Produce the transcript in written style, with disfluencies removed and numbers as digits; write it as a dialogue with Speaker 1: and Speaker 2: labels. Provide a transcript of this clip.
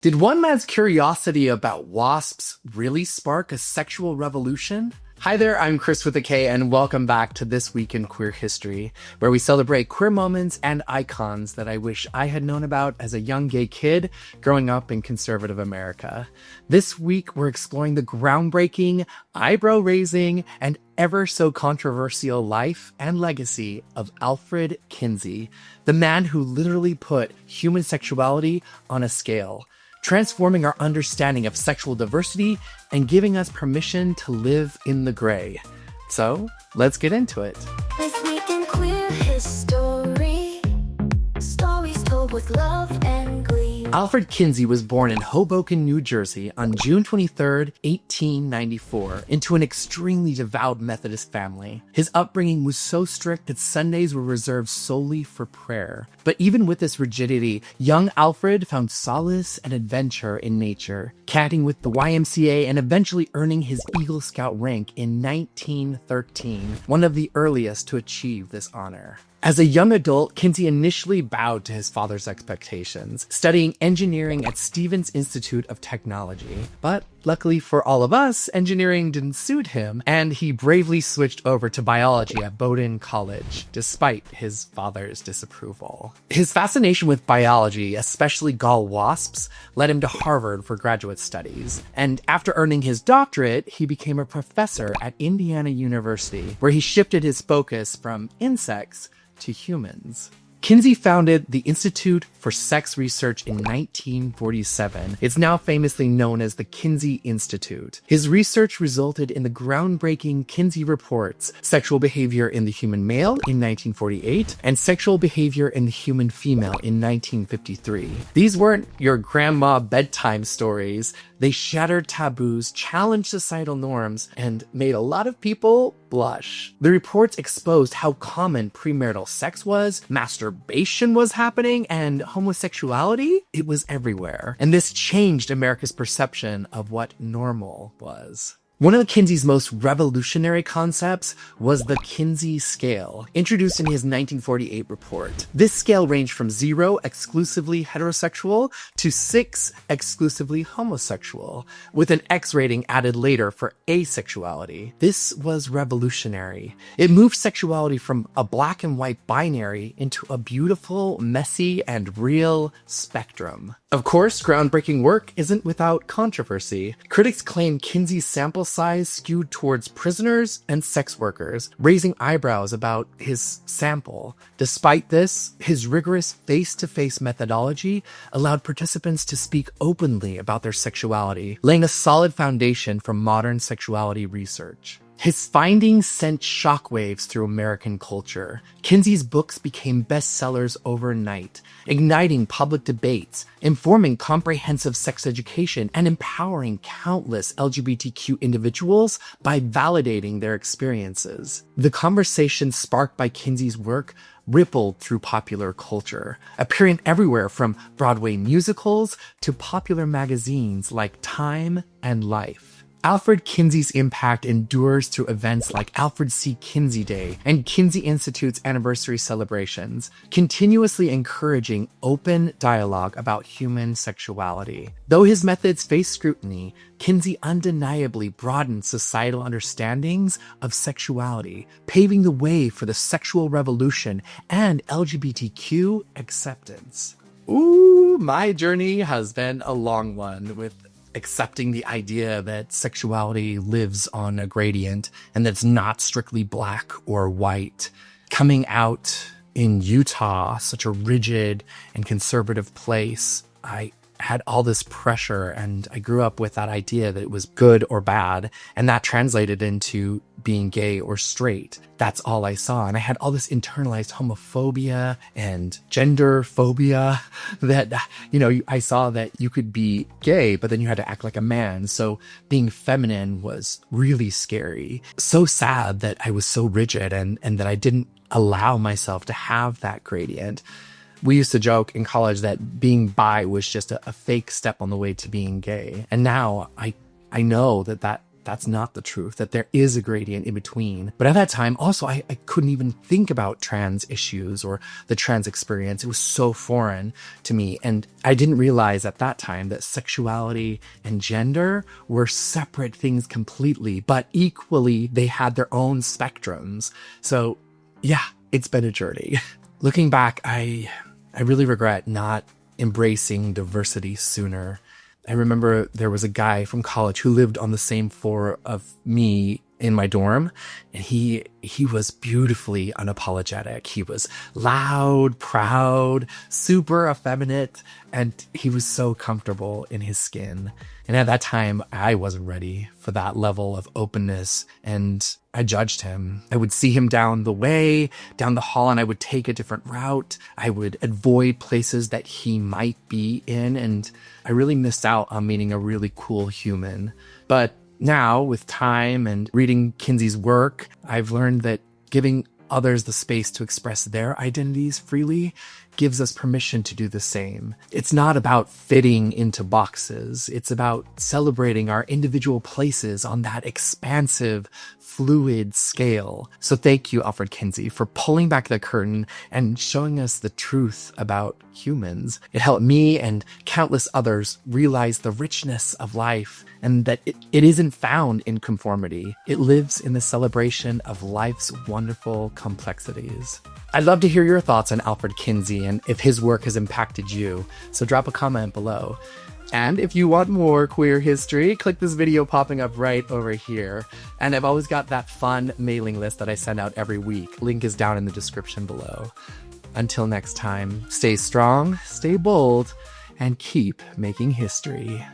Speaker 1: Did one man's curiosity about wasps really spark a sexual revolution? Hi there, I'm Chris with a K, and welcome back to This Week in Queer History, where we celebrate queer moments and icons that I wish I had known about as a young gay kid growing up in conservative America. This week, we're exploring the groundbreaking, eyebrow-raising, and ever so controversial life and legacy of Alfred Kinsey, the man who literally put human sexuality on a scale, transforming our understanding of sexual diversity and giving us permission to live in the gray. So, let's get into it.
Speaker 2: This week in queer history, stories told with love and glee.
Speaker 1: Alfred Kinsey was born in Hoboken, New Jersey on June 23, 1894, into an extremely devout Methodist family. His upbringing was so strict that Sundays were reserved solely for prayer. But even with this rigidity, young Alfred found solace and adventure in nature, caddying with the YMCA and eventually earning his Eagle Scout rank in 1913, one of the earliest to achieve this honor. As a young adult, Kinsey initially bowed to his father's expectations, studying engineering at Stevens Institute of Technology. But luckily for all of us, engineering didn't suit him, and he bravely switched over to biology at Bowdoin College, despite his father's disapproval. His fascination with biology, especially gall wasps, led him to Harvard for graduate studies. And after earning his doctorate, he became a professor at Indiana University, where he shifted his focus from insects to humans. Kinsey founded the Institute for Sex Research in 1947. It's now famously known as the Kinsey Institute. His research resulted in the groundbreaking Kinsey Reports, Sexual Behavior in the Human Male in 1948, and Sexual Behavior in the Human Female in 1953. These weren't your grandma bedtime stories. They shattered taboos, challenged societal norms, and made a lot of people blush. The reports exposed how common premarital sex was, masturbation was happening, and homosexuality, it was everywhere. And this changed America's perception of what normal was. One of Kinsey's most revolutionary concepts was the Kinsey Scale, introduced in his 1948 report. This scale ranged from 0, exclusively heterosexual, to 6, exclusively homosexual, with an X rating added later for asexuality. This was revolutionary. It moved sexuality from a black and white binary into a beautiful, messy, and real spectrum. Of course, groundbreaking work isn't without controversy. Critics claim Kinsey's sample size skewed towards prisoners and sex workers, raising eyebrows about his sample. Despite this, his rigorous face-to-face methodology allowed participants to speak openly about their sexuality, laying a solid foundation for modern sexuality research. His findings sent shockwaves through American culture. Kinsey's books became bestsellers overnight, igniting public debates, informing comprehensive sex education, and empowering countless LGBTQ individuals by validating their experiences. The conversation sparked by Kinsey's work rippled through popular culture, appearing everywhere from Broadway musicals to popular magazines like Time and Life. Alfred Kinsey's impact endures through events like Alfred C. Kinsey Day and Kinsey Institute's anniversary celebrations, continuously encouraging open dialogue about human sexuality. Though his methods faced scrutiny, Kinsey undeniably broadened societal understandings of sexuality, paving the way for the sexual revolution and LGBTQ acceptance. Ooh, my journey has been a long one, with accepting the idea that sexuality lives on a gradient and that it's not strictly black or white. Coming out in Utah, such a rigid and conservative place, I had all this pressure, and I grew up with that idea that it was good or bad, and that translated into being gay or straight. That's all I saw. And I had all this internalized homophobia and gender phobia that, I saw that you could be gay, but then you had to act like a man. So being feminine was really scary. So sad that I was so rigid and that I didn't allow myself to have that gradient. We used to joke in college that being bi was just a fake step on the way to being gay. And now I know that that's not the truth, that there is a gradient in between. But at that time, also, I couldn't even think about trans issues or the trans experience. It was so foreign to me. And I didn't realize at that time that sexuality and gender were separate things completely, but equally, they had their own spectrums. So yeah, it's been a journey. Looking back, I really regret not embracing diversity sooner. I remember there was a guy from college who lived on the same floor of me in my dorm, and he was beautifully unapologetic. He was loud, proud, super effeminate, and he was so comfortable in his skin. And at that time, I wasn't ready for that level of openness, and I judged him. I would see him down the hall, and I would take a different route. I would avoid places that he might be in, and I really missed out on meeting a really cool human. But now, with time and reading Kinsey's work, I've learned that giving others the space to express their identities freely gives us permission to do the same. It's not about fitting into boxes. It's about celebrating our individual places on that expansive, fluid scale. So thank you, Alfred Kinsey, for pulling back the curtain and showing us the truth about humans. It helped me and countless others realize the richness of life and that it isn't found in conformity. It lives in the celebration of life's wonderful complexities. I'd love to hear your thoughts on Alfred Kinsey and if his work has impacted you, so drop a comment below. And if you want more queer history, click this video popping up right over here. And I've always got that fun mailing list that I send out every week. Link is down in the description below. Until next time, stay strong, stay bold, and keep making history.